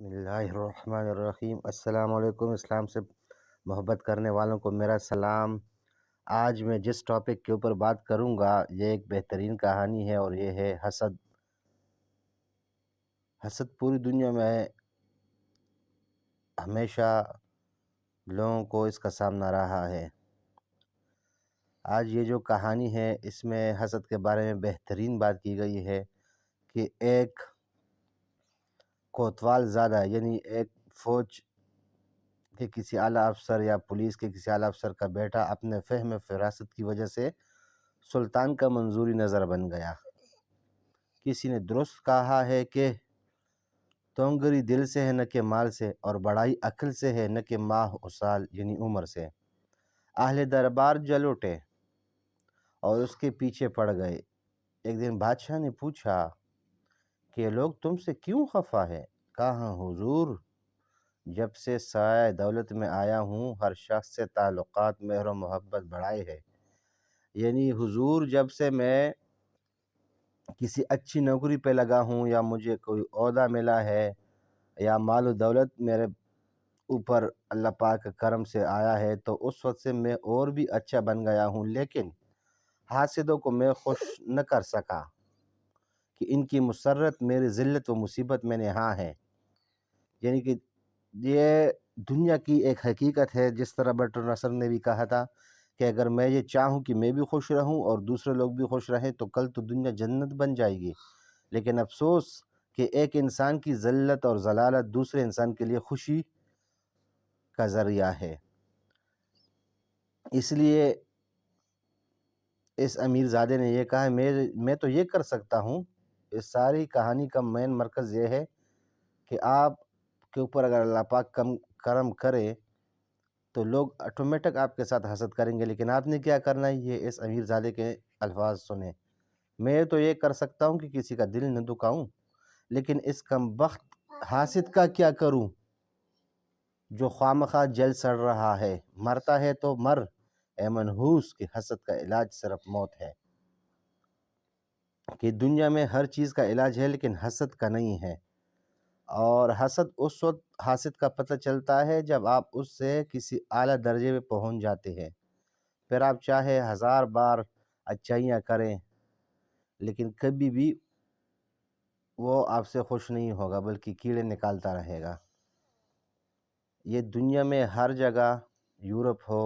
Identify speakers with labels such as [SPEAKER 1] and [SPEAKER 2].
[SPEAKER 1] بسم اللہ الرحمن الرحیم۔ السلام علیکم۔ اسلام سے محبت کرنے والوں کو میرا سلام۔ آج میں جس ٹاپک کے اوپر بات کروں گا یہ ایک بہترین کہانی ہے اور یہ ہے حسد۔ حسد پوری دنیا میں ہمیشہ لوگوں کو اس کا سامنا رہا ہے۔ آج یہ جو کہانی ہے اس میں حسد کے بارے میں بہترین بات کی گئی ہے کہ ایک کوتوال زادہ یعنی ایک فوج کہ کسی اعلیٰ افسر یا پولیس کے کسی اعلیٰ افسر کا بیٹا اپنے فہم فراست کی وجہ سے سلطان کا منظوری نظر بن گیا۔ کسی نے درست کہا ہے کہ تونگری دل سے ہے نہ کہ مال سے، اور بڑائی عقل سے ہے نہ کہ ماہ و سال یعنی عمر سے۔ اہل دربار جل اٹھے اور اس کے پیچھے پڑ گئے۔ ایک دن بادشاہ نے پوچھا کہ لوگ تم سے کیوں خفا ہے؟ کہا حضور، جب سے سایہ دولت میں آیا ہوں ہر شخص سے تعلقات مہر و محبت بڑھائے ہے۔ یعنی حضور جب سے میں کسی اچھی نوکری پہ لگا ہوں یا مجھے کوئی عہدہ ملا ہے یا مال و دولت میرے اوپر اللہ پاک کے کرم سے آیا ہے تو اس وقت سے میں اور بھی اچھا بن گیا ہوں، لیکن حاسدوں کو میں خوش نہ کر سکا کہ ان کی مسرت میری ذلت و مصیبت میں نے ہاں ہے۔ یعنی کہ یہ دنیا کی ایک حقیقت ہے، جس طرح برٹر نصر نے بھی کہا تھا کہ اگر میں یہ چاہوں کہ میں بھی خوش رہوں اور دوسرے لوگ بھی خوش رہیں تو کل تو دنیا جنت بن جائے گی، لیکن افسوس کہ ایک انسان کی ذلت اور ضلالت دوسرے انسان کے لیے خوشی کا ذریعہ ہے۔ اس لیے اس امیر زادے نے یہ کہا میں تو یہ کر سکتا ہوں۔ اس ساری کہانی کا مین مرکز یہ ہے کہ آپ کے اوپر اگر اللہ پاک کرم کرے تو لوگ آٹومیٹک آپ کے ساتھ حسد کریں گے، لیکن آپ نے کیا کرنا ہے یہ اس امیر زادے کے الفاظ سنیں۔ میں تو یہ کر سکتا ہوں کہ کسی کا دل نہ دکھاؤں، لیکن اس کمبخت حاسد کا کیا کروں جو خوامخواہ جل سڑ رہا ہے؟ مرتا ہے تو مر اے منحوس، کہ حسد کا علاج صرف موت ہے۔ کہ دنیا میں ہر چیز کا علاج ہے لیکن حسد کا نہیں ہے، اور حسد اس وقت حاسد کا پتہ چلتا ہے جب آپ اس سے کسی اعلیٰ درجے پہ پہنچ جاتے ہیں۔ پھر آپ چاہے 1000 بار اچھائیاں کریں لیکن کبھی بھی وہ آپ سے خوش نہیں ہوگا بلکہ کیڑے نکالتا رہے گا۔ یہ دنیا میں ہر جگہ، یورپ ہو،